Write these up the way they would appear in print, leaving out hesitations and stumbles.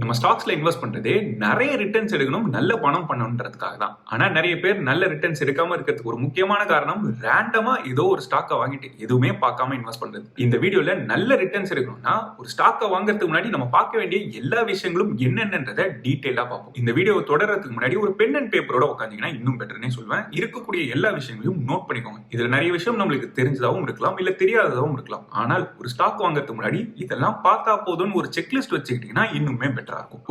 நம்ம ஸ்டாக்ஸ்ல இன்வெஸ்ட் பண்றதே நிறைய ரிட்டர்ன்ஸ் எடுக்கணும், நல்ல பணம் பண்ணணுன்றதுக்காக தான். ஆனா நிறைய பேர் நல்ல ரிட்டர்ன்ஸ் எடுக்காம இருக்கிறதுக்கு ஒரு முக்கியமான காரணம் ரேண்டமா ஏதோ ஒரு ஸ்டாக்கை வாங்கிட்டு எதுவுமே பார்க்காம இன்வெஸ்ட் பண்றது. இந்த வீடியோல நல்ல ரிட்டர்ன்ஸ் எடுக்கணும்னா ஒரு ஸ்டாக்கை வாங்குறதுக்கு முன்னாடி நம்ம பார்க்க வேண்டிய எல்லா விஷயங்களும் என்னென்னன்றதை டீடைலா பார்ப்போம். இந்த வீடியோ தொடர்றதுக்கு முன்னாடி ஒரு பென் அண்ட் பேப்பரோட உட்காந்தீங்கன்னா இன்னும் பெட்டர்னே சொல்வேன். இருக்கக்கூடிய எல்லா விஷயங்களையும் நோட் பண்ணிக்கோங்க. இதுல நிறைய விஷயம் நம்மளுக்கு தெரிஞ்சதாகவும் இருக்கலாம், இல்ல தெரியாததாகவும் இருக்கலாம். ஆனால் ஒரு ஸ்டாக் வாங்குறதுக்கு முன்னாடி இதெல்லாம் பார்த்தா போதும்னு ஒரு செக்லிஸ்ட் வச்சுக்கிட்டீங்கன்னா இன்னுமே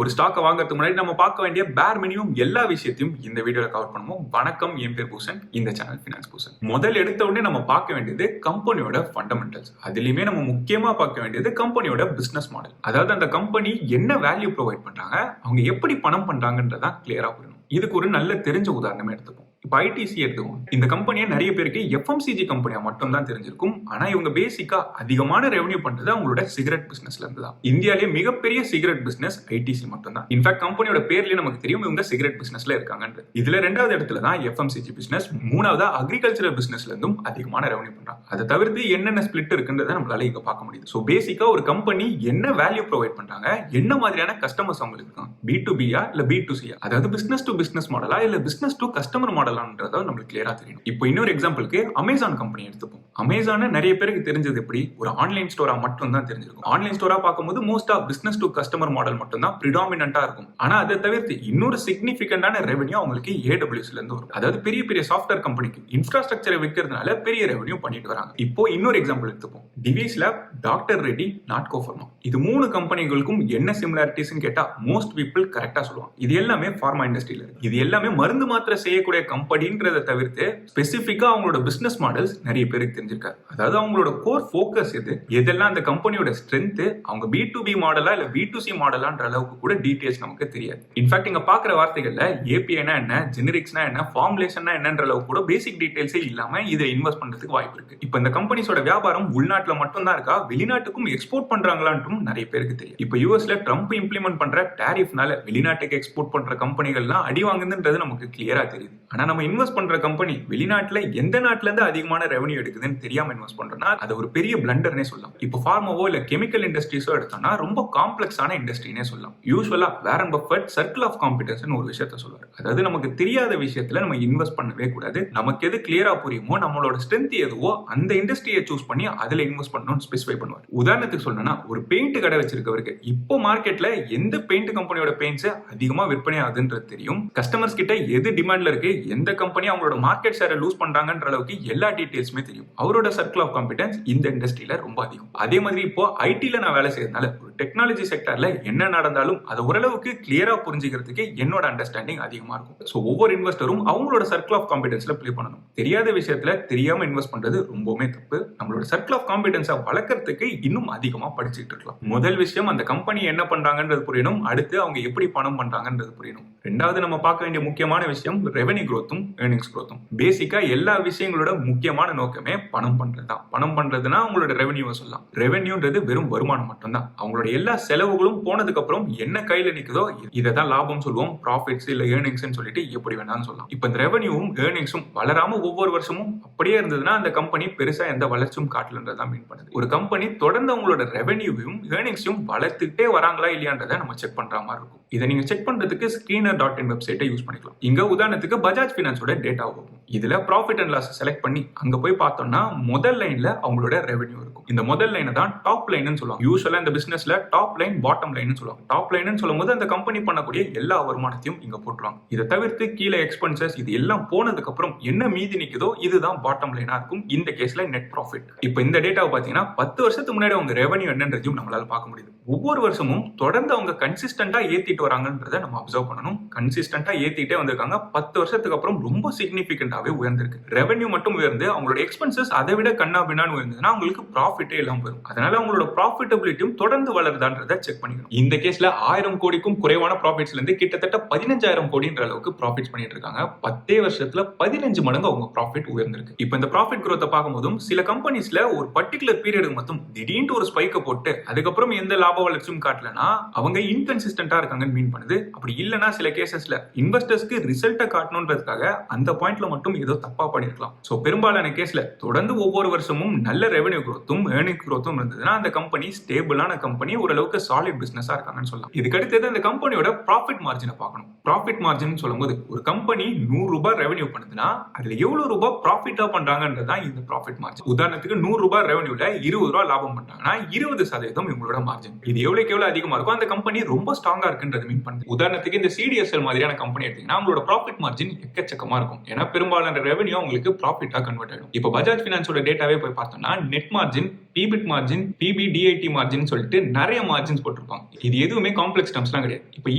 ஒரு ஸ்டாக்கை வாங்குறதுக்கு முன்னாடி நம்ம பார்க்க வேண்டிய பேர் மினிமம் எல்லா விஷயத்தையும் இந்த வீடியோல கவர் பண்ணுவோம். வணக்கம், என் பேர் பூசன், இந்த சேனல் ஃபினான்ஸ் பூசன். முதல் எடுத்த உடனே நம்ம பார்க்க வேண்டியது கம்பெனியோட ஃபண்டமெண்டல்ஸ். அதுலயுமே நம்ம முக்கியமா பார்க்க வேண்டியது கம்பெனியோட பிசினஸ் மாடல். அதாவது அந்த கம்பெனி என்ன வேல்யூ ப்ரொவைட் பண்றாங்க, அவங்க எப்படி பணம் பண்றாங்கன்றதான் கிளியரா புரியணும். இதுக்கு ஒரு நல்ல தெரிஞ்ச உதாரணமே எடுத்துப்போம். இப்ப ஐடிசி எடுத்துக்கோங்க. இந்த கம்பெனியை நிறைய பேருக்கு எஃப்எம்சிஜி கம்பெனியா மட்டும் தான் தெரிஞ்சிருக்கும். ஆனா இவங்க பேசிக்கா அதிகமான ரெவன்யூ பண்றது அவங்களோட சிகரெட் பிசினஸ்ல இருந்து தான். இந்தியாலே மிகப்பெரிய சிகரெட் பிசினஸ் ஐடிசி மட்டும் தான். இன்ஃபேக்ட் கம்பெனியோட பேர்லயே நமக்கு தெரியும் இவங்க சிகரெட் பிசினஸ்ல இருக்காங்கன்றது. இதுல ரெண்டாவது இடத்துல தான் எஃப்எம்சிஜி பிசினஸ், மூணாவது அக்ரிகல்ச்சரல் பிசினஸ்ல இருந்தும் அதிகமான ரெவன்யூ பண்றாங்க. அதை தவிர்த்து என்னென்ன ஸ்பிளிட் இருக்குன்றதை நம்மளால இங்க பார்க்க முடியுது. சோ பேசிக்கா ஒரு கம்பெனி என்ன வேல்யூ ப்ரொவைட் பண்றாங்க, என்ன மாதிரியான கஸ்டமர்ஸ் அவங்களுக்கு இருக்காங்க, B2Bயா இல்ல B2Cயா, அதாவது பிசினஸ் டு பிசினஸ் மாடலா இல்ல பிசினஸ் டு கஸ்டமர் மாடலான்றத நம்மளுக்கு கிளியரா தெரியும். இப்போ இன்னொரு எக்ஸாம்பிளுக்கு அமேசான் கம்பெனி எடுத்துப்போம். அமேசான் நிறைய பேருக்கு தெரிஞ்சது எப்படி, ஒரு ஆன்லைன் ஸ்டோரா மட்டும் தான் தெரிஞ்சிருக்கும். ஆன்லைன் ஸ்டோரா பார்க்கும்போது மோஸ்டா பிசினஸ் டு கஸ்டமர் மாடல் மட்டும் தான் பிரிடாமினன்ட்டா இருக்கும். ஆனா அதை தவிர்த்து இன்னொரு சிக்னிபிகண்டான ரெவன்யூ அவங்களுக்கு AWSல இருந்து வரும். அதாவது பெரிய பெரிய சாஃப்ட்வேர் கம்பெனிக்கு இன்ஃப்ராஸ்ட்ரக்சரை விற்கிறதுனால பெரிய ரெவன்யூ பண்ணிட்டு வராங்க. இப்போ இன்னொரு எக்ஸாம்பிள் எடுத்துப்போம். Device lab, doctor Reddy, Natco pharma. இது மூணு கம்பெனிகளுக்கும் என்ன சிமிலாரிட்டிஸ் கேட்டா மோஸ்ட் பீப்புள் கரெக்டா சொல்லுவாங்க. இது எல்லாமே ஃபார்மா இண்டஸ்ட்ரியில இருக்கு. இது எல்லாமே மருந்து மாத்திரை செய்யக்கூடிய கம்பெனின்றதை தவிர்த்து ஸ்பெசிபிக்கா அவங்களோட பிசினஸ் மாடல்ஸ் நிறைய பேருக்கு தெரிஞ்சிருக்காரு. அதாவது அவங்களோட கோர் ஃபோக்கஸ் எதெல்லாம் அந்த கம்பெனியோட ஸ்ட்ரென்த், அவங்க B2B மாடலா இல்ல B2C மாடலான்ற அளவுக்கு கூட டீடைல்ஸ் நமக்கு தெரியாது. இன்ஃபேக்ட் இங்க பாக்குற வார்த்தைகள்ல ஏபிஐனா என்ன, ஜெனரிக்ஸ்னா என்ன, ஃபார்முலேஷன்னா என்னன்ற அளவுக்கு கூட பேசிக் டீடைல்ஸே இல்லாம இதை இன்வெஸ்ட் பண்றதுக்கு வாய்ப்பு இருக்கு. இப்போ இந்த கம்பெனிஸோட வியாபாரம் உள்நாட்டுல மட்டும் தான் இருக்கா, வெளிநாட்டுக்கும் எக்ஸ்போர்ட் பண்றாங்களான்னும் நிறைய பேருக்கு தெரியும். இப்போ யூஎஸ்ல ட்ரம்ப் இம்ப்ளிமெண்ட் பண்ற டாரிஃப்னால வெளிநாட்டுக்கு எக்ஸ்போர்ட் பண்ற கம்பெனிகள்லாம் அடி வாங்குதுன்றது நமக்கு கிளியரா தெரியுது. ஆனா நம்ம இன்வெஸ்ட் பண்ற கம்பெனி வெளிநாட்டுல எந்த நாட்டுல இருந்து அதிகமான ரெவன்யூ எடுக்குதுன்னு தெரியாம இன்வெஸ்ட் பண்றோம்னா அது ஒரு பெரிய பிளண்டர்னே சொல்லலாம். இப்போ ஃபார்மாவோ இல்ல கெமிக்கல் இண்டஸ்ட்ரீஸோ எடுத்தோம்னா ரொம்ப காம்ப்ளெக்ஸான இண்டஸ்ட்ரினே சொல்லலாம். யூசுவலா Warren Buffett circle of competence ஒரு விஷயத்த சொல்லுவார். அதாவது நமக்கு தெரியாத விஷயத்துல நம்ம இன்வெஸ்ட் பண்ணவே கூடாது. நமக்கு எது கிளியரா புரியுமோ, நம்மளோட ஸ்ட்ரென்த் எதுவோ அந்த இண்டஸ்ட்ரியை சூஸ் பண்ணி அதுல இன்வெஸ்ட் பண்ணணும்னு ஸ்பெசிஃபை பண்ணுவார். உதாரணத்துக்கு சொல்லணும்னா ஒரு பெயிண்ட் கடை வச்சிருக்கவருக்கு இப்போ மார்க்கெட்ல எந்த பெயிண்ட் கம்பெனியோட பெயிண்ட்ஸ் அதிகமா விற்பனை ஆகுதுன்றது தெரியும். கஸ்டமர்ஸ் கிட்ட எது டிமாண்ட்ல இருக்கு, எந்த கம்பெனி அவங்களோட மார்க்கெட் ஷேரை லூஸ் பண்றாங்கன்ற அளவுக்கு எல்லா டீடைல்ஸுமே தெரியும். அவரோட சர்க்கிள் ஆஃப் காம்பிடன்ஸ் இந்த இண்டஸ்ட்ரியில ரொம்ப அதிகம். அதே மாதிரி இப்போ ஐடில நான் வேலை செய்யறதுனால ஒரு டெக்னாலஜி செக்டர்ல என்ன நடந்தாலும் அது ஓரளவுக்கு கிளியரா புரிஞ்சுக்கிறதுக்கு என்னோட அண்டர்ஸ்டாண்டிங் அதிகமா இருக்கும். சோ ஒவ்வொரு இன்வெஸ்டரும் அவங்களோட சர்க்கிள் ஆஃப் காம்பிடன்ஸ்ல ப்ளே பண்ணணும். தெரியாத விஷயத்துல தெரியாம இன்வெஸ்ட் பண்றது ரொம்பவே தப்பு. நம்மளோட சர்க்கிள் ஆஃப் காம்பிடன்ஸை வளர்க்கறதுக்கு இன்னும் அதிகமா படிச்சுட்டு இருக்கலாம். முதல் விஷயம் அந்த கம்பெனி என்ன பண்றாங்கன்றது புரியணும். அடுத்து அவங்க எப்படி பணம் பண்றாங்கன்றது புரியணும். ரெண்டாவது நம்ம பார்க்க வேண்டிய முக்கியமான விஷயம் ரெவென்யூ growthம் earnings growthம். பேசிக்கா எல்லா விஷயங்களோட முக்கியமான நோக்கமே பணம் பண்றதுதான். பணம் பண்றதுன்னா அவங்களோட ரெவென்யூவை சொல்லலாம். ரெவென்யூன்றது வெறும் வருமானம் மட்டும்தான். அவங்களோட எல்லா செலவுகளும் போனதுக்கு அப்புறம் என்ன கையில நிக்குதோ இதை தான் லாபம் சொல்லுவோம், ப்ராஃபிட்ஸ் இல்ல ஏர்னிங்ஸ் சொல்லிட்டு எப்படி வேணாலும் சொல்லலாம். இப்ப இந்த ரெவென்யூவும் ஏர்னிங்ஸும் வளராம ஒவ்வொரு வருஷமும் அப்படியே இருந்ததுன்னா அந்த கம்பெனி பெருசா எந்த வளர்ச்சியும் காட்டலன்றதான் மீன் பண்ணுது. ஒரு கம்பெனி தொடர்ந்து அவங்களோட ரெவென்யூவையும் ஏர்னிங்ஸையும் வளர்த்துட்டே வராங்களா இல்லையான்றதை நம்ம செக் பண்ற மாதிரி இருக்கும். இதை நீங்க செக் பண்றதுக்கு screener.in வெப்சைட்டை யூஸ் பண்ணிக்கலாம். இங்க உதாரணத்துக்கு பஜாஜ் பினான்ஸோட டேட்டா வரும். இதுல ப்ராஃபிட் அண்ட் லாஸ் செலக்ட் பண்ணி அங்க போய் பார்த்தோம்னா முதல் லைன்ல அவங்களோட ரெவென்யூ இருக்கும். இந்த முதல் லைனை தான் டாப் லைன் சொல்லுவாங்க. யூசுவலா இந்த பிசினஸ்ல டாப் லைன், பாட்டம் லைன் சொல்லுவாங்க. டாப் லைன் சொல்லும்போது அந்த கம்பெனி பண்ணக்கூடிய எல்லா வருமானத்தையும் இங்க போட்டுருவாங்க. இதை தவிர்த்து கீழே எக்ஸ்பென்சஸ் இது எல்லாம் போனதுக்கு அப்புறம் என்ன மீதி நிக்குதோ இதுதான் பாட்டம் லைனா இருக்கும். இந்த கேஸ்ல நெட் ப்ராஃபிட். இப்போ இந்த டேட்டாவை பாத்தீங்கன்னா 10 வருஷத்துக்கு முன்னாடி அவங்க ரெவென்யூ என்னன்றதையும் நம்மளால பார்க்க முடியுது. ஒவ்வொரு வருஷமும் தொடர்ந்து அவங்க கன்சிஸ்டன்டா ஏத்திட்டு வராங்கன்றதை நம்ம அப்சர்வ் பண்ணணும். கன்சிஸ்டன்டா ஏத்திட்டே வந்திருக்காங்க. 10 வருஷத்துக்கு அப்புறம் ரொம்ப சிக்னிபிகண்டாவே உயர்ந்திருக்கு. ரெவென்யூ மட்டும் உயர்ந்து அவங்களோட எக்ஸ்பென்சஸ் அதை விட கண்ணா பின்னான்னு உயர்ந்ததுன்னா அவங்களுக்கு ப்ராஃபிட்டே எல்லாம் வரும். அதனால அவங்களோட ப்ராஃபிட்டபிலிட்டியும் தொடர்ந்து வளருதான்றதை செக் பண்ணிக்கணும். இந்த கேஸ்ல 1000 கோடிக்கும் குறைவான ப்ராஃபிட்ஸ்ல இருந்து கிட்டத்தட்ட 15,000 கோடின்ற அளவுக்கு ப்ராஃபிட்ஸ் பண்ணிட்டு இருக்காங்க. 10 வருஷத்துல 15 மடங்கு அவங்க ப்ராஃபிட் உயர்ந்திருக்கு. இப்போ இந்த ப்ராஃபிட் growth பார்க்கும்போதும் சில கம்பெனிஸ்ல ஒரு பர்டிகுலர் பீரியடுக்கு மட்டும் திடீர்னு ஒரு ஸ்பைக்கை போட்டு அதுக்கப்புறம் எந்த லாப வளர்ச்சியும் காட்டலனா அவங்க இன்கன்சிஸ்டன்டா இருக்காங்கன்னு மீன் பண்ணுது. அப்படி இல்லைன்னா சில கேசஸ்ல இன்வெஸ்டர்ஸ்க்கு ரிசல்ட்டை காட்டணும்ன்றதுக்காக அப்படின்றதுக்காக அந்த பாயிண்ட்ல மட்டும் ஏதோ தப்பா பண்ணிருக்கலாம். சோ பெரும்பாலான கேஸ்ல தொடர்ந்து ஒவ்வொரு வருஷமும் நல்ல ரெவென்யூ growth-உம் earnings growth-உம் இருந்ததுன்னா அந்த கம்பெனி ஸ்டேபிளான கம்பெனி, ஓரளவுக்கு சாலிட் பிசினஸா இருக்காங்கன்னு சொல்லலாம். இதுக்கு அடுத்தது அந்த கம்பெனியோட ப்ராஃபிட் மார்ஜினை பார்க்கணும். ப்ராஃபிட் மார்ஜின் சொல்லும்போது ஒரு கம்பெனி 100 ரூபாய் ரெவென்யூ பண்ணுதுன்னா அதுல எவ்வளவு ரூபாய் ப்ராஃபிட்டா பண்றாங்கன்றதுதான் இந்த ப்ராஃபிட் மார்ஜின். உதாரணத்துக்கு 100 ரூபாய் ரெவென்யூல 20 ரூபாய் லாபம் பண்றாங்கன்னா 20% இவங்களோட மார்ஜின். இது எவ்வளவுக்கு எவ்வளவு அதிகமா இருக்கும் அந்த கம்பெனி ரொம்ப ஸ்ட்ராங்கா இருக்குன்றது மீன் பண்ணுது. உதாரணத்துக்கு இந்த சிடிஎஸ்எல் மாதிரியான கம்பெனி எடுத்தீங்கன்னா அவங்களோட ப்ராஃபிட் மார்ஜின் எக்கச்சக்கமா இருக்கும். ஏன்னா பெரும்பாலான ரெவென்யூ உங்களுக்கு ப்ராஃபிட்டா கன்வெர்ட் ஆயிடும். இப்போ பஜாஜ் பினான்ஸோட டேட்டாவே போய் பார்த்தோம்னா net margin, பிபிட் margin, PBDIT margin சொல்லிட்டு நிறைய மார்ஜின்ஸ் போட்டிருப்பாங்க. இது எதுவுமே காம்ப்ளெக்ஸ் டர்ம்ஸ்லாம் கிடையாது. இப்போ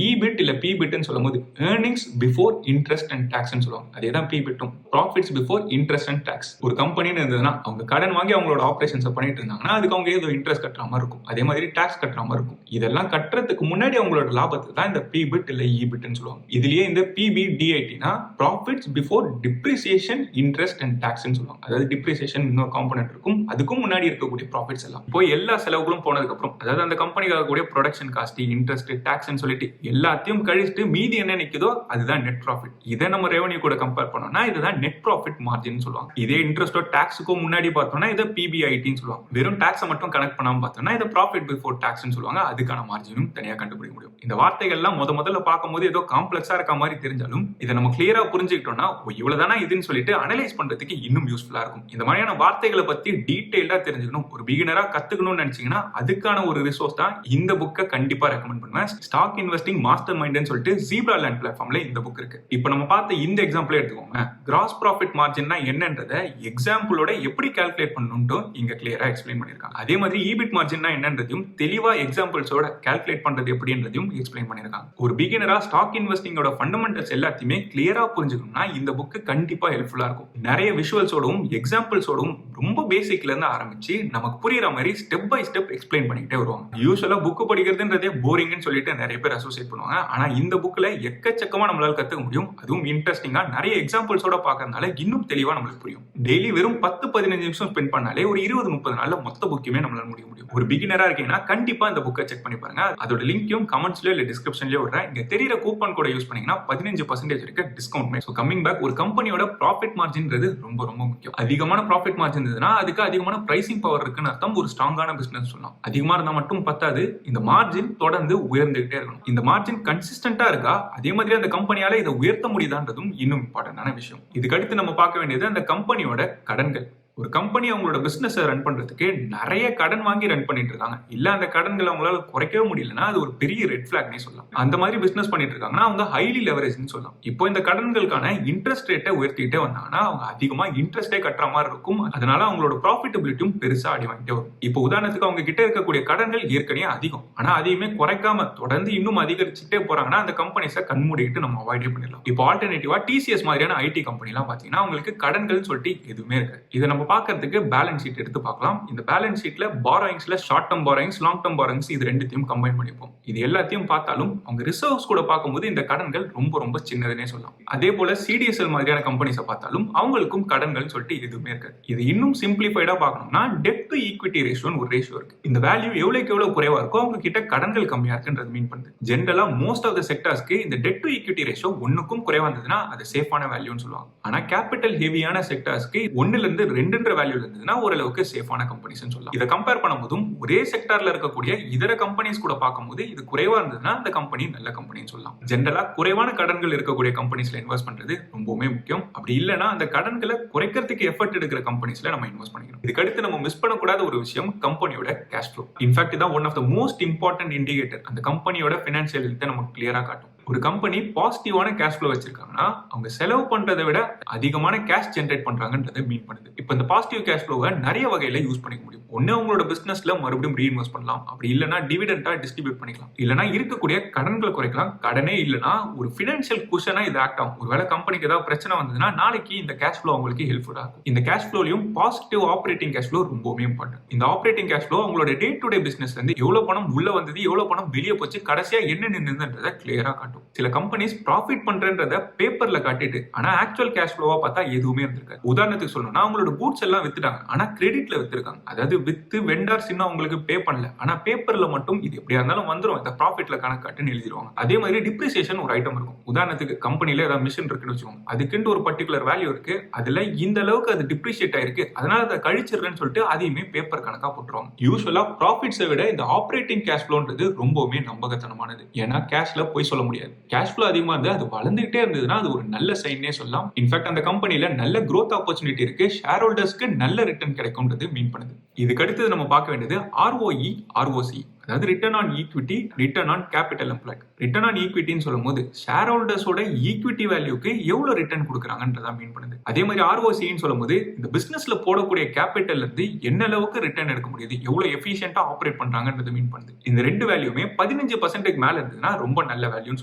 இபிட் இல்ல பிபிட்னு சொல்லும்போது ஏர்னிங்ஸ் பிஃபோர் இன்ட்ரெஸ்ட் அண்ட் டாக்ஸ்னு சொல்லுவாங்க. அதேதான் பிபிட்டும், profits before interest and tax. ஒரு கம்பெனின்னு இருந்ததுன்னா அவங்க கடன் வாங்கி அவங்களோட ஆபரேஷன்ஸ் பண்ணிட்டு இருந்தாங்கன்னா அதுக்கு அவங்க ஏதோ இன்ட்ரெஸ்ட் கட்டுற மாதிரி இருக்கும், அதே மாதிரி டாக்ஸ் கட்டுற மாதிரி இருக்கும். இதெல்லாம் கட்டுறதுக்கு முன்னாடி அவங்களோட லாபத்தை தான் இந்த பிபிட் இல்ல இபிட்னு சொல்லுவாங்க. இதுலயே இந்த பிபிடிஐடினா profits before depreciation, interest and டாக்ஸ்னு சொல்லுவாங்க. அதாவது டிப்ரிசியேஷன் இன்னொரு காம்பனன்ட் இருக்கும், அதுக்கும் முன்னாடி இருக்கக்கூடிய ப்ராஃபிட்ஸ் எல்லாம் இப்போ எல்லா செலவுகளும் போனதுக்கு அப்புறம், அதாவது அந்த கம்பெனிக்காக கூடிய ப்ரொடக்ஷன் காஸ்ட், இன்ட்ரெஸ்ட், டாக்ஸ்னு சொல்லிட்டு எல்லாத்தையும் கழிச்சுட்டு மீதி என்ன நிக்குதோ அதுதான் நெட் ப்ராஃபிட். இதை நம்ம ரெவென்யூ கூட கம்பேர் பண்ணோம்னா இதுதான் நெட் ப்ராஃபிட் மார்ஜின் சொல்லுவாங்க. இதே இன்ட்ரெஸ்டோ டாக்ஸுக்கும் முன்னாடி பார்த்தோம்னா இதை பிபிஐடின்னு சொல்லுவாங்க. வெறும் டாக்ஸை மட்டும் கனெக்ட் பண்ணாம பார்த்தோம்னா இதை ப்ராஃபிட் பிஃபோர் டாக்ஸ்னு சொல்லுவாங்க. அதுக்கான மார்ஜினும் தனியாக கண்டுபிடிக்க முடியும். இந்த வார்த்தைகள்லாம் முதல்ல பார்க்கும்போது ஏதோ காம்ப்ளெக்ஸா இருக்க மாதிரி தெரிஞ்சாலும் இதை நம்ம கிளியரா புரிஞ்சுக்கிட்டோம்னா இவ்வளவுதானா இதுன்னு சொல்லிட்டு அனலைஸ் பண்றதுக்கு இன்னும் யூஸ்ஃபுல்லா இருக்கும். இந்த மாதிரியான வார்த்தைகளை பத்தி டீடைலா தெரிஞ்சுக்கணும், ஒரு பிகினரா கத்துக்கணும்னு நினைச்சீங்கன்னா அதுக்கான ஒரு ரிசோர்ஸ் தான் இந்த புக்கை கண்டிப்பா ரெக்கமெண்ட் பண்ணுவேன். ஸ்டாக் இன்வெஸ்டிங் மாஸ்டர் மைண்ட்னு சொல்லிட்டு ஜீப்ரா லேண்ட் பிளாட்ஃபார்ம்ல இந்த புக் இருக்கு. இப்போ நம்ம பார்த்த இந்த எக்ஸாம்பிள் எடுத்துக்கோங்க. கிராஸ் ப்ராஃபிட் மார்ஜின்னா என்னன்றதை எக்ஸாம்பிளோட எப்படி கால்குலேட் பண்ணணும்னு இங்க கிளியரா எக்ஸ்பிளைன் பண்ணிருக்காங்க. அதே மாதிரி இபிட் மார்ஜின்னா என்னன்றதையும் தெளிவா எக்ஸாம்பிள்ஸோட கால்குலேட் பண்றது எப்படின்றதையும் எக்ஸ்பிளைன் பண்ணிருக்காங்க. ஒரு பிகினரா ஸ்டாக் இன்வெஸ்டிங்கோட ஃபண்டமெண்டல்ஸ் எல்லாத்தையுமே கிளியரா புரிஞ்சுக்கணும்னா இந்த புக் கண்டிப்பா ஹெல்ப்ஃபுல்லா இருக்கும். நிறைய விஷுவல்ஸோடும் எக்ஸாம்பிள்ஸோடும் ரொம்ப பேசிக்ல இருந்து ஆரம்பிச்சு நமக்கு புரியுற மாதிரி ஸ்டெப் பை ஸ்டெப் எக்ஸ்பிளைன் பண்ணிக்கிட்டே வருவாங்க. யூசுவலா புக் படிக்கிறதுன்றதே போரிங்னு சொல்லிட்டு நிறைய பேர் அசோசியேட் பண்ணுவாங்க. ஆனா இந்த புக்ல எக்கச்சக்கமா நம்மளால கத்துக்க முடியும். அதுவும் இன்ட்ரெஸ்டிங்கா நிறைய எக்ஸாம்பிள்ஸோட பார்க்கறதுனால இன்னும் தெளிவா நம்மளுக்கு புரியும். டெய்லி வெறும் 10-15 நிமிஷம் ஸ்பெண்ட் பண்ணாலே ஒரு 20-30 நாள்ல மொத்த புக்குமே நம்மளால முடியும். ஒரு பிகினரா இருக்கீங்கன்னா கண்டிப்பா இந்த புக்கை செக் பண்ணி பாருங்க. அதோட லிங்கையும் கமெண்ட்ஸ்லயோ இல்ல டிஸ்கிரிப்ஷன்லயோ விடுறேன். இங்க தெரியற கூப்பன் கோட யூஸ் பண்ணீங்கன்னா 15% இருக்க டிஸ்கவுண்ட். கமிங் பேக், ஒரு கம்பெனியோட ப்ராஃபிட் மார்ஜின்றது ரொம்ப ரொம்ப முக்கியம். அதிகமான ப்ராஃபிட் மார்ஜின் இருந்ததுன்னா அதுக்கு அதிகமான பிரைசிங் பவர் இருக்குன்னு அர்த்தம். ஒரு ஸ்ட்ராங்கான பிசினஸ் சொல்லலாம். அதிகமா இருந்தா மட்டும் பத்தாது, இந்த மார்ஜின் தொடர்ந்து உயர்ந்துகிட்டே இருக்கணும். இந்த மார்ஜின் கன்சிஸ்டன்டா இருக்கா, அதே மாதிரி அந்த கம்பெனியால இதை உயர்த்த முடியுதான்றதும் இன்னும் இம்பார்ட்டன்டான விஷயம். இதுக்கு அடுத்து நம்ம பார்க்க வேண்டியது அந்த கம்பெனியோட கடன்கள். ஒரு கம்பெனி அவங்களோட பிசினஸ் ரன் பண்றதுக்கு நிறைய கடன் வாங்கி ரன் பண்ணிட்டு இருக்காங்க, இல்ல அந்த கடன்களை அவங்களால குறைக்கவே முடியலன்னா அது ஒரு பெரிய ரெட் பிளாக்னே சொல்லலாம். அந்த மாதிரி பிசினஸ் பண்ணிட்டு இருக்காங்கன்னா அவங்க ஹைலி லெவரேஜ்னு சொல்லலாம். இப்போ இந்த கடன்களுக்கான இன்ட்ரெஸ்ட் ரேட்டை உயர்த்திட்டே வந்தாங்கன்னா அவங்க அதிகமா இன்ட்ரெஸ்டே கட்டுற மாதிரி இருக்கும். அதனால அவங்களோட ப்ராஃபிட்டபிலிட்டியும் பெருசா அடி வாங்கிட்டே வரும். இப்போ உதாரணத்துக்கு அவங்க கிட்ட இருக்கக்கூடிய கடன்கள் ஏற்கனவே அதிகம், ஆனா அதையுமே குறைக்காம தொடர்ந்து இன்னும் அதிகரிச்சுட்டே போறாங்கன்னா அந்த கம்பெனிஸை கண்மூடிட்டு நம்ம அவாய்டே பண்ணிடலாம். இப்போ ஆல்டர்னேட்டிவா டிசிஎஸ் மாதிரியான ஐடி கம்பெனி எல்லாம் பாத்தீங்கன்னா அவங்களுக்கு கடன்கள் சொல்லிட்டு எதுவுமே இருக்காது. இதை நம்ம பார்க்கிறதுக்கு பேலன்ஸ் ஷீட் எடுத்து பார்க்கலாம். இந்த பேலன்ஸ் ஷீட்ல பாரோயிங்ஸ்ல short term borrowings, long term borrowings இது ரெண்டுத்தையும் கம்பைன் பண்ணிப்போம். இது எல்லாத்தையும் பார்த்தாலும் அவங்க ரிசர்வ்ஸ் கூட பார்க்கும்போது இந்த கடன்கள் ரொம்ப ரொம்ப சின்னதுன்னே சொல்லலாம். அதே போல சிடிஎஸ்எல் மாதிரியான கம்பெனிஸை பார்த்தாலும் அவங்களுக்கும் கடன்கள் சொல்லிட்டு எதுவுமே இருக்காது. இது இன்னும் சிம்பிளிஃபைடா பார்க்கணும்னா டெட் டு ஈக்விட்டி ரேஷியோன்னு ஒரு ரேஷியோ இருக்கு. இந்த வேல்யூ எவ்வளவுக்கு எவ்வளவு குறைவா இருக்கோ அவங்க கிட்ட கடன்கள் கம்மியா இருக்குன்றது மீன் பண்ணுது. ஜென்ரலா மோஸ்ட் ஆஃப் த செக்டர்ஸ்க்கு இந்த டெட் டு ஈக்விட்டி ரேஷியோ 1க்கும் குறைவா இருந்ததுன்னா அது சேஃபான வேல்யூன்னு சொல்லுவாங்க. ஆனா கேபிட்டல் ஹெவியான செக்டர்ஸ்க்கு 1ல இருந்து 2 வேல்யூ இருந்ததுன்னா ஓரளவுக்கு சேஃபான கம்பெனிஸ் சொல்லலாம். இதை கம்பேர் பண்ணும்போதும் ஒரே செக்டர்ல இருக்கக்கூடிய இதர கம்பெனிஸ் கூட பார்க்கும்போது இது குறைவா இருந்ததுன்னா அந்த கம்பெனி நல்ல கம்பெனின்னு சொல்லலாம். ஜென்ரலா குறைவான கடன்கள் இருக்கக்கூடிய கம்பெனிஸ்ல இன்வெஸ்ட் பண்றது ரொம்பவே முக்கியம். அப்படி இல்லைன்னா அந்த கடன்களை குறைக்கிறதுக்கு எஃபர்ட் எடுக்கிற கம்பெனிஸ்ல நம்ம இன்வெஸ்ட் பண்ணிக்கணும். இதுக்கு அடுத்து நம்ம மிஸ் பண்ணக்கூடாத ஒரு விஷயம் கம்பெனியோட கேஷ் ஃப்ளோ. இன்ஃபேக்ட் இதான் one of the most important indicator. அந்த கம்பெனியோட பினான்சியல் ஹெல்த்தை நமக்கு கிளியரா காட்டும். ஒரு கம்பெனி பாசிட்டிவான கேஷ் ஃப்ளோ வச்சிருக்காங்கன்னா அவங்க செலவு பண்றதை விட அதிகமான கேஷ் ஜென்ரேட் பண்றாங்கன்றதை மீன் பண்ணுது. இப்போ இந்த பாசிட்டிவ் கேஷ் ஃப்ளோவை நிறைய வகையில யூஸ் பண்ணிக்க முடியும். ஒன்னு அவங்களோட பிசினஸ்ல மறுபடியும் ரீஇன்வெஸ்ட் பண்ணலாம், அப்படி இல்லைன்னா டிவிடெண்டா டிஸ்ட்ரிபியூட் பண்ணிக்கலாம், இல்லைன்னா இருக்கக்கூடிய கடன்களை குறைக்கலாம். கடனே இல்லைன்னா ஒரு பினான்சியல் குஷனா இது ஆக்ட் ஆகும். ஒருவேளை கம்பெனிக்கு ஏதாவது பிரச்சனை வந்ததுன்னா நாளைக்கு இந்த கேஷ் ஃப்ளோ அவங்களுக்கு ஹெல்ப்ஃபுல்லா இருக்கும். இந்த கேஷ் ஃப்ளோலையும் பாசிட்டிவ் ஆப்ரேட்டிங் கேஷ் ஃப்ளோ ரொம்பவே இம்பார்ட்டன்ட். இந்த ஆப்ரேட்டிங் கேஷ் ஃப்ளோ அவங்களோட டே டு டே பிசினஸ்ல இருந்து எவ்வளவு பணம் உள்ள வந்தது, எவ்வளவு பணம் வெளியே போச்சு, கடைசியா என்ன நின்றுன்றதை கிளியரா காட்டும். காட்டும். சில கம்பெனிஸ் ப்ராஃபிட் பண்றேன்றத பேப்பர்ல காட்டிட்டு ஆனா ஆக்சுவல் கேஷ் ஃப்ளோவா பார்த்தா எதுவுமே இருந்திருக்காது. உதாரணத்துக்கு சொல்லணும்னா அவங்களோட கூட்ஸ் எல்லாம் வித்துட்டாங்க, ஆனா கிரெடிட்ல வித்திருக்காங்க. அதாவது வித்து வெண்டார்ஸ் இன்னும் அவங்களுக்கு பே பண்ணல, ஆனா பேப்பர்ல மட்டும் இது எப்படியா இருந்தாலும் வந்துரும், இந்த ப்ராஃபிட்ல கணக்கு காட்டுன்னு எழுதிடுவாங்க. அதே மாதிரி டிப்ரிசியேஷன் ஒரு ஐட்டம் இருக்கும். உதாரணத்துக்கு கம்பெனில ஏதாவது மிஷின் இருக்குன்னு வச்சுக்கோங்க, அதுக்குன்னு ஒரு பர்டிகுலர் வேல்யூ இருக்கு, அதுல இந்த அளவுக்கு அது டிப்ரிஷியேட் ஆயிருக்கு, அதனால அதை கழிச்சிருக்கேன்னு சொல்லிட்டு அதையுமே பேப்பர் கணக்கா போட்டுருவாங்க. யூஸ்வலா ப்ராஃபிட்ஸை விட இந்த ஆப்ரேட்டிங் கேஷ் ஃப்ளோன்றது ரொம்பவுமே நம்பகத்தனமானது. ஏன்னா கேஷ்ல போய் சொல்ல முடியாது. கேஷ் ஃப்ளோ அதிகமா இருந்து அது வளர்ந்துகிட்டே இருந்ததுன்னா அது ஒரு நல்ல சைன்னே சொல்லலாம். இன்ஃபேக்ட் அந்த கம்பெனில நல்ல growth opportunity இருக்கு, ஷேர் ஹோல்டர்ஸ்க்கு நல்ல ரிட்டர்ன் கிடைக்கும்ன்றது மீன் பண்ணுது. இதுக்கு அடுத்தது நம்ம பார்க்க வேண்டியது ROE, ROC, அதாவது return on equity, return on capital employed. Return on ஈக்விட்டின்னு சொல்லும் போது ஷேர் ஹோல்டர்ஸோட ஈக்விட்டி வேல்யூக்கு எவ்வளவு ரிட்டர்ன் கொடுக்குறாங்கன்றதா மீன் பண்ணுது. அதே மாதிரி ROCன்னு சொல்லும் போது இந்த பிசினஸ்ல போடக்கூடிய கேபிட்டல் இருந்து என்ன அளவுக்கு ரிட்டர்ன் எடுக்க முடியுது, எவ்வளவு எஃபிஷியன்ட்டா ஆப்ரேட் பண்றாங்கன்றது மீன் பண்ணுது. இந்த ரெண்டு வேல்யூமே 15% மேல இருந்ததுன்னா ரொம்ப நல்ல வேல்யூன்னு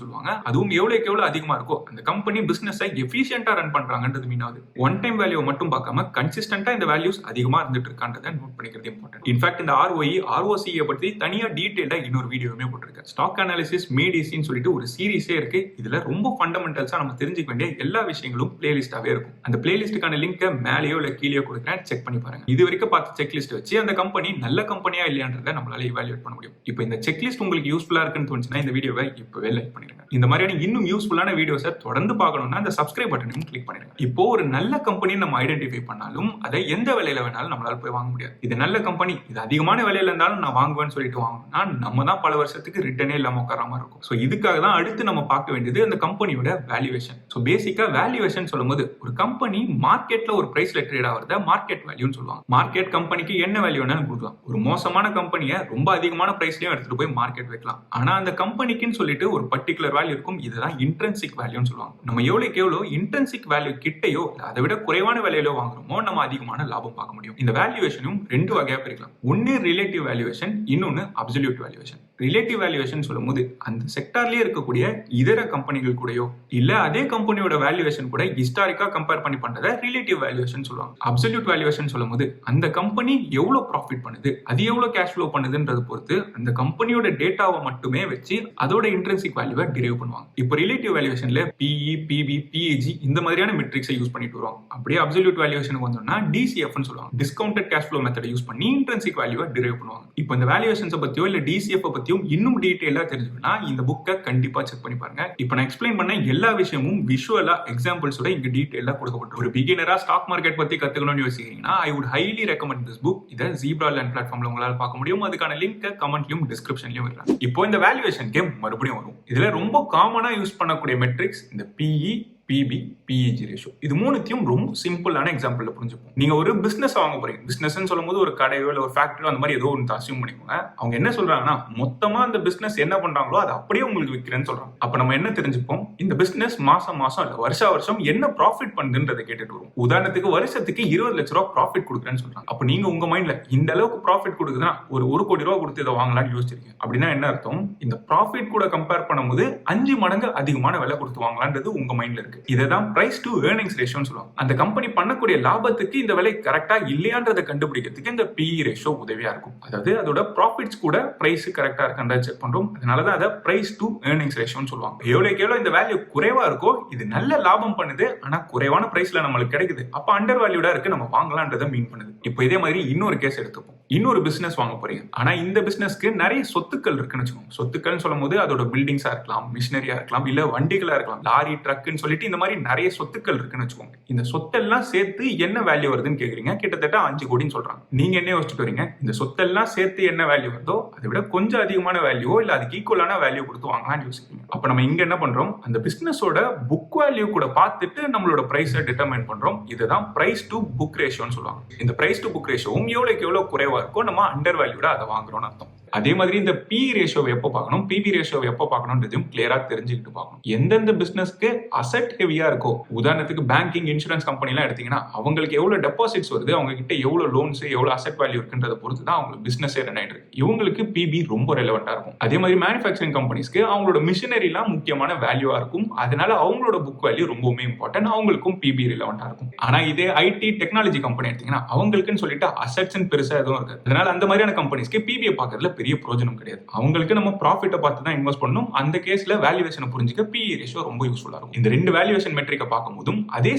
சொல்லுவாங்க. அதுவும் எவ்வளவு அதிகமா இருக்கோ அந்த கம்பெனி பிசினஸை எஃபிஷியன்ட்டா ரன் பண்றாங்கன்றது மீன் ஆகுது. ஒன் டைம் வேல்யூ மட்டும் பார்க்காம கன்சிஸ்டன்ட்டா இந்த வேல்யூஸ் அதிகமா இருந்துட்டு இருக்கான்றதை நோட் பண்ணிக்கிறது இம்பார்ட்டன்ட். இன்ஃபேக்ட் இந்த ROE, ROC பத்தி தனியா டீடைலா இன்னொரு வீடியோவுமே போட்டிருக்கேன். ஸ்டாக் அனாலிசிஸ் மேட் ஈஸின்னு சொல்லிட்டு ஒரு சீரிஸே இருக்கு. இதுல ரொம்ப ஃபண்டமெண்டல்ஸா நம்ம தெரிஞ்சுக்க வேண்டிய எல்லா விஷயங்களும் பிளேலிஸ்டாவே இருக்கும். அந்த பிளேலிஸ்டுக்கான லிங்கை மேலேயோ இல்ல கீழேயோ கொடுக்குறேன், செக் பண்ணி பாருங்க. இது வரைக்கும் பார்த்த செக்லிஸ்ட் வச்சு அந்த கம்பெனி நல்ல கம்பெனியா இல்லையான்றதை நம்மளால இவாலுவேட் பண்ண முடியும். இப்போ இந்த செக்லிஸ்ட் உங்களுக்கு யூஸ்ஃபுல்லா இருக்குன்னு தோணுச்சுன்னா இந்த வீடியோவை இப்பவே லைக் பண்ணிருங்க. இந்த மாதிரியான இன்னும் யூஸ்ஃபுல்லான வீடியோஸை தொடர்ந்து பார்க்கணும்னா அந்த சப்ஸ்கிரைப் பட்டனையும் கிளிக் பண்ணிருங்க. இப்போ ஒரு நல்ல கம்பெனி நம்ம ஐடென்டிஃபை பண்ணாலும் அதை எந்த விலையில வேணாலும் நம்மளால போய் வாங்க முடியாது. இது நல்ல கம்பெனி, இது அதிகமான விலையில இருந்தாலும் நான் வாங்குவேன்னு சொல்லிட்டு வாங்கணும்னா நம்ம தான் பல வருஷத்துக்கு ரிட்டர்னே இல்லாம உட்காராம இருக்கும். ஸோ இதுக்காக தான் அடுத்து நம்ம பார்க்க வேண்டியது அந்த கம்பெனியோட வேல்யூவேஷன். ஸோ பேசிக்கா வேல்யூவேஷன் சொல்லும்போது ஒரு கம்பெனி மார்க்கெட்ல ஒரு பிரைஸ்ல ட்ரேட் ஆகிறத மார்க்கெட் வேல்யூன்னு சொல்லுவாங்க. மார்க்கெட் கம்பெனிக்கு என்ன வேல்யூ வேணாலும் கொடுக்கலாம். ஒரு மோசமான கம்பெனியை ரொம்ப அதிகமான பிரைஸ்லயும் எடுத்துட்டு போய் மார்க்கெட் வைக்கலாம். ஆனா அந்த கம்பெனிக்குன்னு சொல்லிட்டு ஒரு பர்டிகுலர் வேல்யூ இருக்கும், இதுதான் இன்ட்ரின்சிக் வேல்யூன்னு சொல்லுவாங்க. நம்ம எவ்வளவு இன்ட்ரின்சிக் வேல்யூ கிட்டையோ அதை விட குறைவான விலையிலோ வாங்குறோமோ நம்ம அதிகமான லாபம் பார்க்க முடியும். இந்த வேல்யூவேஷனும் ரெண்டு வகையா பிரிக்கலாம். ஒன்னு ரிலேட்டிவ் வேல்யூவேஷன், இன்னொன்னு அப்சல்யூட் வேல்யூவேஷன். ரிலேட்டிவ் வேல்யூவேஷன் சொல்லும்போது அந்த செக்டார்லயே இருக்கக்கூடிய இதர கம்பெனிகள் கூடயோ இல்ல அதே கம்பெனியோட வேல்யூவேஷன் கூட ஹிஸ்டாரிக்கா கம்பேர் பண்ணி பண்றத ரிலேட்டிவ் வேல்யூவேஷன் சொல்லுவாங்க. அப்சல்யூட் வேல்யூவேஷன் சொல்லும்போது அந்த கம்பெனி எவ்வளவு ப்ராஃபிட் பண்ணுது, அது எவ்வளவு கேஷ் ஃப்ளோ பண்ணுதுன்றது பொறுத்து அந்த கம்பெனியோட டேட்டாவை மட்டுமே வச்சு அதோட இன்ட்ரின்சிக் வேல்யூவை டிரைவ் பண்ணுவாங்க. இப்போ ரிலேட்டிவ் வேல்யூவேஷன்ல PE, PB, PAG இந்த மாதிரியான மெட்ரிக்ஸை யூஸ் பண்ணிட்டு வருவாங்க. அப்படியே அப்சல்யூட் வேல்யூவேஷனுக்கு வந்தோம்னா DCFன்னு சொல்லுவாங்க. Discounted cash flow method use பண்ணி இன்ட்ரின்சிக் வேல்யூவை டிரைவ் பண்ணுவாங்க. இப்போ இந்த வேல்யூவேஷன்ஸ் பத்தியோ இல்ல DCF பத்தியும் இன்னும் டீடைலா தெரிஞ்சுக்கணும்னா இந்த புக்கை கண்டிப்பா செக் பண்ணி பாருங்க. இப்போ நான் எக்ஸ்பிளைன் பண்ண எல்லா விஷயமும் விஷுவலா எக்ஸாம்பிள்ஸோட இங்க டீடைலா கொடுக்கப்பட்டு ஒரு பிகினரா ஸ்டாக் மார்க்கெட் பத்தி கத்துக்கணும்னு யோசிக்கிறீங்கன்னா I would highly recommend this book. இதை ஜீப்ரா லேர்ன் பிளாட்ஃபார்ம்ல உங்களால பார்க்க முடியும். அதுக்கான லிங்க் கமெண்ட்லயும் டிஸ்கிரிப்ஷன்லயும் வைக்கிறேன். இப்போ இந்த வேல்யூவேஷன் கேம் மறுபடியும் வரும். இதுல ரொம்ப காமனா யூஸ் பண்ணக்கூடிய மெட்ரிக்ஸ் இந்த PE, PB, PEG ரேஷியோ. இது மூணுத்தையும் ரொம்ப சிம்பிளான எக்ஸாம்பிள்ல புரிஞ்சுப்போம். நீங்க ஒரு பிசினஸ் வாங்க போறீங்க. பிசினஸ்னு சொல்லும்போது ஒரு கடையோ இல்ல ஒரு ஃபேக்டரியோ அந்த மாதிரி ஏதோ ஒன்று அசியூம் பண்ணிக்கோங்க. அவங்க என்ன சொல்றாங்கன்னா மொத்தமா அந்த பிசினஸ் என்ன பண்றாங்களோ அதை அப்படியே உங்களுக்கு விற்கிறேன்னு சொல்றாங்க. அப்ப நம்ம என்ன தெரிஞ்சுப்போம், இந்த பிசினஸ் மாசம் இல்ல வருஷம் என்ன ப்ராஃபிட் பண்ணுதுன்றதை கேட்டுட்டு வரும். உதாரணத்துக்கு வருஷத்துக்கு 20 லட்ச ரூபாய் ப்ராஃபிட் கொடுக்குறேன்னு சொல்றாங்க. அப்ப நீங்க உங்க மைண்ட்ல இந்த அளவுக்கு ப்ராஃபிட் கொடுக்குதுன்னா ஒரு 1 கோடி ரூபாய் கொடுத்து இதை வாங்கலாம்னு யோசிச்சிருக்கீங்க. அப்படின்னா என்ன அர்த்தம், இந்த ப்ராஃபிட் கூட கம்பேர் பண்ணும்போது 5 மடங்கு அதிகமான விலை கொடுத்து வாங்கலான்றது உங்க மைண்ட்ல இருக்கு. இதைதான் பிரைஸ் டு ஏர்னிங்ஸ் ரேஷியோன்னு சொல்லுவாங்க. அந்த கம்பெனி பண்ணக்கூடிய லாபத்துக்கு இந்த விலை கரெக்டா இல்லையான்றதை கண்டுபிடிக்கிறதுக்கு இந்த PE ரேஷியோ உதவியா இருக்கும். அதாவது அதோட ப்ராஃபிட்ஸ் கூட பிரைஸ் கரெக்டா இருக்கான்றதை செக் பண்றோம். அதனாலதான் அதை பிரைஸ் டு ஏர்னிங்ஸ் ரேஷியோன்னு சொல்லுவாங்க. எவ்வளவு இந்த வேல்யூ குறைவா இருக்கோ இது நல்ல லாபம் பண்ணுது, ஆனா குறைவான பிரைஸ்ல நம்மளுக்கு கிடைக்குது, அப்ப அண்டர் வேல்யூடா இருக்கு, நம்ம வாங்கலான்றதை மீன் பண்ணுது. இப்போ இதே மாதிரி இன்னொரு கேஸ் எடுத்துப்போம். இன்னொரு பிசினஸ் வாங்க போறீங்க. ஆனா இந்த பிசினஸ்க்கு நிறைய சொத்துக்கள் இருக்குன்னு வச்சுக்கோங்க. சொத்துக்கள் சொல்லும் போது அதோட பில்டிங்ஸா இருக்கலாம், மிஷினரியா இருக்கலாம், இல்ல வண்டிகளா இருக்கலாம், லாரி, ட்ரக்னு சொல்லிட்டு இந்த மாதிரி நிறைய சொத்துக்கள் இருக்குன்னு வச்சுக்கோங்க. இந்த சொத்தெல்லாம் சேர்த்து என்ன வேல்யூ வருதுன்னு கேக்குறீங்க. கிட்டத்தட்ட 5 கோடின்னு சொல்றாங்க. நீங்க என்ன யோசிச்சுட்டு வரீங்க, இந்த சொத்தெல்லாம் சேர்த்து என்ன வேல்யூ வருதோ அதை விட கொஞ்சம் அதிகமான வேல்யூவோ இல்ல அதுக்கு ஈக்குவலான வேல்யூ கொடுத்து வாங்கலாம்னு யோசிப்பீங்க. அப்ப நம்ம இங்க என்ன பண்றோம், அந்த பிசினஸோட புக் வேல்யூ கூட பார்த்துட்டு நம்மளோட பிரைஸை டிட்டர்மைன் பண்றோம். இதுதான் பிரைஸ் டு புக் ரேஷியோன்னு சொல்லுவாங்க. இந்த பிரைஸ் டு புக் ரேஷியோவும் எவ்வளவு குறைவா இருக்கோ நம்ம அண்டர் வேல்யூடா அதை வாங்குறோம்னு அர்த்தம். அதே மாதிரி இந்த PE ரேஷியோவை எப்போ பார்க்கணும், PB ரேஷியோவை எப்போ பார்க்கணும்ன்றதையும் கிளியரா தெரிஞ்சுக்கிட்டு பார்க்கணும். எந்தெந்த பிசினஸ்க்கு அசெட் ஹெவியா இருக்கோ, உதாரணத்துக்கு பேங்கிங், இன்சூரன்ஸ் கம்பெனி எல்லாம் எடுத்தீங்கன்னா அவங்களுக்கு எவ்வளவு டெபாசிட்ஸ் வருது, அவங்க கிட்ட எவ்வளவு லோன்ஸ், எவ்வளவு அசெட் வேல்யூ இருக்குன்றத பொறுத்து தான் அவங்களுக்கு பிசினஸ் ரன் ஆயிட்டு இருக்கு. இவங்களுக்கு PB ரொம்ப ரெலவெண்டா இருக்கும். அதே மாதிரி மேனுஃபேக்சரிங் கம்பெனிஸ்க்கு அவங்களோட மிஷினரி எல்லாம் முக்கியமான வேல்யூவா இருக்கும். அதனால அவங்களோட புக் வேல்யூ ரொம்பவுமே இம்பார்ட்டன்ட், அவங்களுக்கும் PB ரெலவெண்டா இருக்கும். ஆனா இதே IT, டெக்னாலஜி கம்பெனி எடுத்தீங்கன்னா அவங்களுக்குன்னு சொல்லிட்டு அசெட்ஸ் பெருசா எதுவும் இருக்கு. அதனால அந்த மாதிரியான கம்பெனிஸ்க்கு PB பார்க்கறதுல பெரிய பிரயோஜனம் கிடையாது. அவங்களுக்கு நம்ம ப்ராஃபிட்டை பார்த்து தான் இன்வெஸ்ட் பண்ணணும். அந்த கேஸ்ல வேல்யூவேஷனை புரிஞ்சுக்க PE ரேஷியோ ரொம்ப யூஸ்ஃபுல்லா இருக்கும். இந்த 2 வேல்யூவேஷன் மெட்ரிக்கை பார்க்கும்போதும் அதே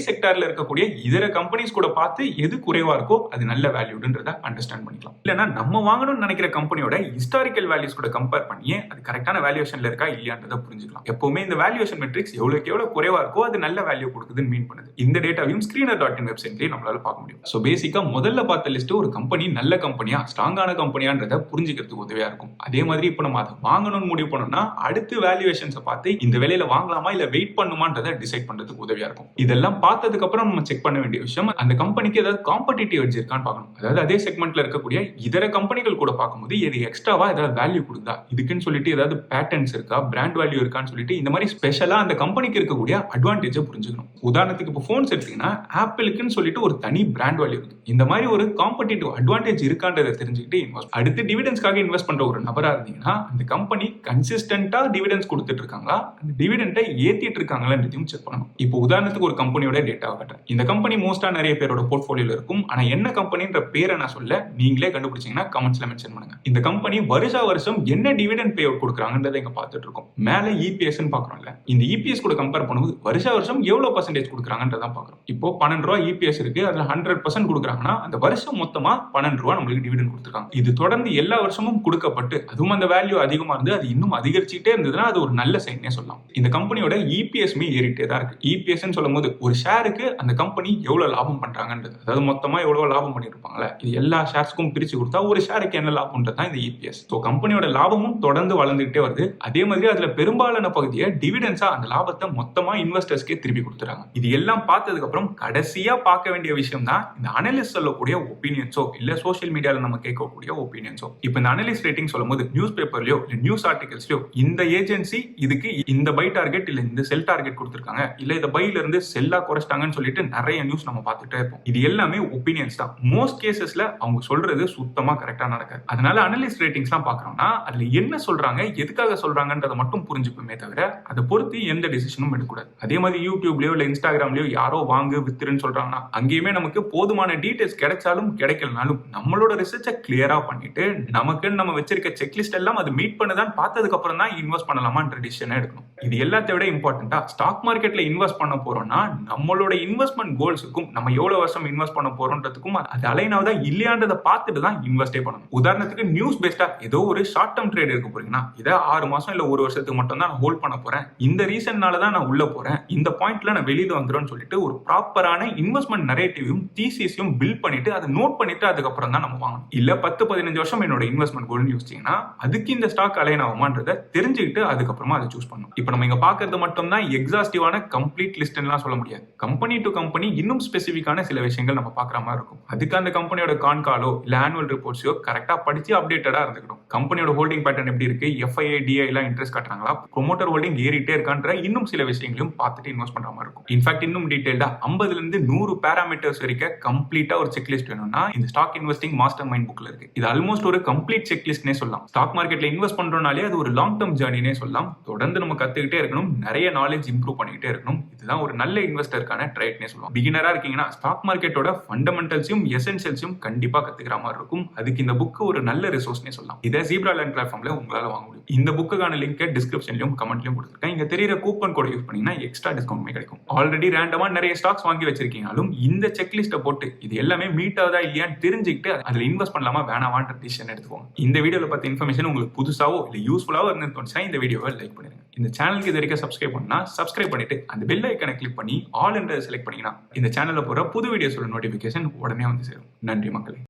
செக்டார்ல இருக்கக்கூடிய இதர கம்பெனிஸ் கூட பார்த்து எது குறைவா இருக்கோ அது நல்ல வேல்யூடுன்றத அண்டர்ஸ்டாண்ட் பண்ணிக்கலாம். இல்லைன்னா நம்ம வாங்கணும்னு நினைக்கிற கம்பெனியோட ஹிஸ்டாரிக்கல் வேல்யூஸ் கூட கம்பேர் பண்ணியே அது கரெக்டான வேல்யூவேஷன்ல இருக்கா இல்லையான்றதை புரிஞ்சுக்கலாம். எப்பவுமே இந்த வேல்யூவேஷன் மெட்ரிக்ஸ் எவ்வளவு குறைவா இருக்கோ அது நல்ல வேல்யூ கொடுக்குதுன்னு மீன் பண்ணுது. இந்த டேட்டாவையும் screener.in வெப்சைட்லயே நம்மளால பார்க்க முடியும். சோ பேசிக்கா முதல்ல பார்த்த லிஸ்ட் ஒரு கம்பெனி நல்ல கம்பெனியா ஸ்ட்ராங்கான கம்பெனியான்றத புரிஞ்சுக்கிறதுக்கு உதவியா இருக்கும். அதே மாதிரி இப்போ நம்ம அதை வாங்கணும்னு முடிவு பண்ணோம்னா அடுத்து வேல்யூவேஷன்ஸை பார்த்து இந்த விலையில வாங்கலாமா இல்ல வெயிட் பண்ணுமான்றதை டிசைட் பண்றதுக்கு உதவியா இருக்கும். இதெல்லாம் பார்த்ததுக்கு அப்புறம் நம்ம செக் பண்ண வேண்டிய விஷயம் அந்த கம்பெனிக்கு ஏதாவது காம்படிட்டிவ் எட்ஜ் இருக்கான்னு பார்க்கணும். அதாவது அதே செக்மெண்ட்ல இருக்கக்கூடிய இதர கம்பெனிகள் கூட பார்க்கும்போது இது எக்ஸ்ட்ராவா ஏதாவது வேல்யூ கொடுக்குதா, இதுக்குன்னு சொல்லிட்டு ஏதாவது பேட்டர்ன்ஸ் இருக்கா, பிராண்ட் வேல்யூ இருக்கான்னு சொல்லிட்டு இந்த மாதிரி ஸ்பெஷலா அந்த கம்பெனிக்கு இருக்கக்கூடிய அட்வான்டேஜை புரிஞ்சுக்கணும். உதாரணத்துக்கு இப்போ போன்ஸ் எடுத்தீங்கன்னா ஆப்பிளுக்குன்னு சொல்லிட்டு ஒரு தனி பிராண்ட் வேல்யூ இருக்கு. இந்த மாதிரி ஒரு காம்படிட்டிவ் அட்வான்டேஜ் இருக்கான்றதை தெரிஞ்சுக்கிட்டு இன்வெஸ்ட். அடுத்து டிவிடெண்ட்ஸ்க்காக இன்வெஸ்ட் பண்ற ஒரு நபரா இருந்தீங்கன்னா அந்த கம்பெனி கன்சிஸ்டன்டா டிவிடெண்ட்ஸ் கொடுத்துட்டு இருக்காங்களா, அந்த டிவிடெண்டை ஏத்திட்டு இருக்காங்களான்றதையும் செக் பண்ணணும். இப்போ உதாரணத்துக்கு ஒரு கம்பெனியோட டேட்டாவை காட்டுறேன். இந்த கம்பெனி மோஸ்டா நிறைய பேரோட போர்ட்ஃபோலியோல இருக்கும். ஆனா என்ன கம்பெனின்ற பேரை நான் சொல்ல, நீங்களே கண்டுபிடிச்சீங்கன்னா கமெண்ட்ஸ்ல மென்ஷன் பண்ணுங்க. இந்த கம்பெனி வருஷம் என்ன டிவிடெண்ட் பே அவுட் கொடுக்குறாங்கன்றதை இங்க பார்த்துட்டு இருக்கோம். மேல EPS பாக்குறோம்ல, இந்த EPS கூட கம்பேர் பண்ணும்போது வருஷம் எவ்வளவு பர்சன்டேஜ் கொடுக்குறாங்கன்றதான் பாக்குறோம். இப்போ 12 ரூபாய் EPS இருக்கு, அதுல 100% கொடுக்குறாங்கன்னா அந்த வருஷம் மொத்தமா 12 ரூபாய் நம்மளுக்கு டிவிடெண்ட் கொடுத்துருக்காங்க. இது தொடர்ந்து எல்லா வருஷமும் கொடுக்கப்பட்டு அதுவும் அந்த வேல்யூ அதிகமா இருந்து அது இன்னும் அதிகரிச்சுட்டே இருந்ததுன்னா அது ஒரு நல்ல சைனே சொல்லலாம். இந்த கம்பெனியோட EPSமே ஏறிட்டே தான் இருக்கு. EPS சொல்லும் போது ஒரு ஷேருக்கு அந்த கம்பெனி எவ்வளவு லாபம் பண்றாங்கன்றது, அதாவது மொத்தமா எவ்வளவு லாபம் பண்ணிருப்பாங்கல்ல, இது எல்லா ஷேர்ஸ்க்கும் பிரிச்சு கொடுத்தா ஒரு ஷேருக்கு என்ன லாபம்ன்றது தான் இந்த EPS. ஸோ கம்பெனியோட லாபமும் தொடர்ந்து வளர்ந்துகிட்டே வருது. அதே மாதிரி அதுல பெரும்பாலான பகுதியை டிவிடெண்ட்ஸா அந்த லாபத்தை மொத்தமா இன்வெஸ்டர்ஸ்க்கே திருப்பி கொடுத்துறாங்க. இது எல்லாம் பார்த்ததுக்கு அப்புறம் கடைசியா பார்க்க வேண்டிய விஷயம் தான் இந்த அனலிஸ்ட் சொல்லக்கூடிய ஒப்பீனியன்ஸோ இல்ல சோஷியல் மீடியால நம்ம கேட்கக்கூடிய ஒப்பீனியன்ஸோ. இப்போ இந்த அனலிஸ்ட் ரேட்டிங் சொல்லும் போது நியூஸ் பேப்பர்லயோ இல்ல நியூஸ் ஆர்டிகல்ஸ்லயோ இந்த ஏஜென்சி இதுக்கு இந்த பை டார்கெட் இல்ல இந்த செல் டார்கெட் கொடுத்திருக்காங்க, இல்ல இந்த பைல இருந்து செல்லா குறைச்சிட்டாங்கன்னு சொல்லிட்டு நிறைய நியூஸ் நம்ம பார்த்துட்டே இருப்போம். இது எல்லாமே ஒப்பீனியன்ஸ் தான். மோஸ்ட் கேசஸ்ல அவங்க சொல்றது சுத்தமா கரெக்டா நடக்காது. அதனால அனலிஸ்ட் ரேட்டிங்ஸ் எல்லாம் பாக்குறோம்னா அதுல என்ன சொல்றாங்க, எதுக்காக சொல்றாங்கன்றதை மட்டும் புரிஞ்சுக்குமே தவிர அதை பொறுத்து எந்த டிசிஷனும் எடுக்கக்கூடாது. அதே மாதிரி யூடியூப்லயோ இல்ல இன்ஸ்டாகிராம்லயோ யாரோ வாங்கு வித்துருன்னு சொல்றாங்கன்னா அங்கேயுமே நமக்கு போதுமான டீடைல்ஸ் கிடைச்சாலும் கிடைக்கலனாலும் நம்மளோட ரிசர்ச்சை கிளியரா பண்ணிட்டு நமக்குன்னு நம்ம வச்சிருக்க செக்லிஸ்ட் எல்லாம் அது மீட் பண்ணுதான் பார்த்ததுக்கு அப்புறம் தான் இன்வெஸ்ட் பண்ணலாமான்ற டிசிஷனை எடுக்கணும். இது எல்லாத்தை விட இம்பார்ட்டன்டா ஸ்டாக் மார்க்கெட்ல இன்வெஸ்ட் பண்ண போறோம்னா நம்மளோட இன்வெஸ்ட்மெண்ட் கோல்ஸுக்கும் நம்ம எவ்வளவு வருஷம் இன்வெஸ்ட் பண்ண போறோம்ன்றதுக்கும் அது அலைன் ஆகுதா இல்லையான்றதை பார்த்துட்டு தான் இன்வெஸ்டே பண்ணணும். உதாரணத்துக்கு நியூஸ் பேஸ்டா ஏதோ ஒரு ஷார்ட் டர்ம் ட்ரேட் இருக்க போறீங்கன்னா இதை 6 மாசம் இல்ல 1 வருஷத்துக்கு மட்டும் தான் நான் ஹோல்ட் பண்ண போறேன், இந்த ரீசன்னால தான் நான் உள்ள போறேன், இந்த பாயிண்ட்ல நான் வெளியில வந்துடும் சொல்லிட்டு ஒரு ப்ராப்பரான இன்வெஸ்ட்மெண்ட் நரேட்டிவையும் தீசிஸையும் பில்ட் பண்ணிட்டு அதை நோட் பண்ணிட்டு அதுக்கப்புறம் தான் நம்ம வாங்கணும். இல்ல 10-15 வருஷம் என்னோட இன்வெஸ்ட்மெண்ட் கோல்னு யோசிச்சீங்கன்னா அதுக்கு இந்த ஸ்டாக் அலைன் ஆகுமான்றதை தெரிஞ்சுக்கிட்டு அதுக்கப்புறமா அதை சூஸ் பண்ணணும். இப்போ நம்ம இங்க பாக்குறது மட்டும் தான் எக்ஸாஸ்டிவான கம்ப்ளீட் லிஸ்ட் எல்லாம் சொல்ல முடியாது. கம்பெனி டு கம்பெனி இன்னும் ஸ்பெசிபிக்கான சில விஷயங்கள் நம்ம பாக்குற மாதிரி இருக்கும். அதுக்கு அந்த கம்பெனியோட கான்காலோ இல்ல ஆனுவல் ரிப்போர்ட்ஸோ கரெக்டா படிச்சு அப்டேட்டடா இருந்துக்கணும். கம்பெனியோட ஹோல்டிங் பேட்டர்ன் எப்படி இருக்கு, FII DI எல்லாம் இன்ட்ரெஸ்ட் காட்டுறாங்களா, ப்ரொமோட்டர் ஹோல்டிங் ஏறிட்டே இருக்கான்ற இன்னும் சில விஷயங்களையும் பார்த்துட்டு இன்வெஸ்ட் பண்ற மாதிரி இருக்கும். இன்ஃபேக்ட் இன்னும் டீடைல்டா 50 இருந்து 100 பேராமீட்டர்ஸ் வரைக்கும் கம்ப்ளீட்டா ஒரு செக்லிஸ்ட் வேணும்னா இந்த ஸ்டாக் இன்வெஸ்டிங் மாஸ்டர் மைண்ட் புக்ல இருக்கு. இது ஆல்மோஸ்ட் ஒரு கம்ப்ளீட் செக்லிஸ்ட்னே சொல்லலாம். ஸ்டாக் மார்க்கெட்ல இன்வெஸ்ட் பண்றோம்னாலே அது ஒரு லாங் டர்ம் ஜர்னினே சொல்லலாம். தொடர்ந்து நம்ம கத்துக்கிட்டே இருக்கணும், நிறைய நாலேஜ் இம்ப்ரூவ் பண்ணிக்கிட்டே இருக்கணும். இதுதான் ஒரு நல்ல இன்வெஸ்டருக்கான ட்ரேட்னே சொல்லுவோம். பிகினரா இருக்கீங்கன்னா ஸ்டாக் மார்க்கெட்டோட ஃபண்டமெண்டல்ஸையும் எசென்ஷியல்ஸையும் கண்டிப்பா கத்துக்கிற மாதிரி இருக்கும். அதுக்கு இந்த புக் ஒரு நல்ல ரிசோர்ஸ்னே சொல்லலாம். இதை ஜீப்ரா லேண்ட் பிளாட்ஃபார்ம்ல உங்களால வாங்க முடியும். இந்த புக்குக்கான லிங்க் டிஸ்கிரிப்ஷன்லயும் கமெண்ட்லயும் கொடுத்துருக்கேன். இங்க தெரியற கூப்பன் கோட் யூஸ் பண்ணீங்கன்னா எக்ஸ்ட்ரா டிஸ்கவுண்ட் கிடைக்கும். ஆல்ரெடி ரேண்டமா நிறைய ஸ்டாக்ஸ் வாங்கி வச்சிருக்கீங்களும் இந்த செக்லிஸ்ட்டை போட்டு இது எல்லாமே மீட் ஆகுதா இல்லையான்னு தெரிஞ்சுக்கிட்டு அதுல இன்வெஸ்ட் பண்ணலாமா வேணாமான்ற டிசிஷன் எடுத்துக்கோங்க. இந்த வீடியோல பார்த்த இன்ஃபர்மேஷன் உங்களுக்கு புதுசாவோ இல்ல யூஸ்ஃபுல்லாவோ இருந்து தோணுச்சுன்னா இந்த வீடியோவை லைக் பண்ணிருங்க. இந்த சேனலுக்கு இது வரைக்கும் சப்ஸ்கிரைப் பண்ணா சப்ஸ்கிரைப் பண்ணிட்டு அந்த பெல் ஐக்கனை கிளிக் பண்ணி ஆல் என்ற செலக்ட் பண்ணீங்கன்னா இந்த சேனல்ல போற புது வீடியோஸோட நோட்டிபிகேஷன் உடனே வந்து சேரும். நன்றி மக்களே.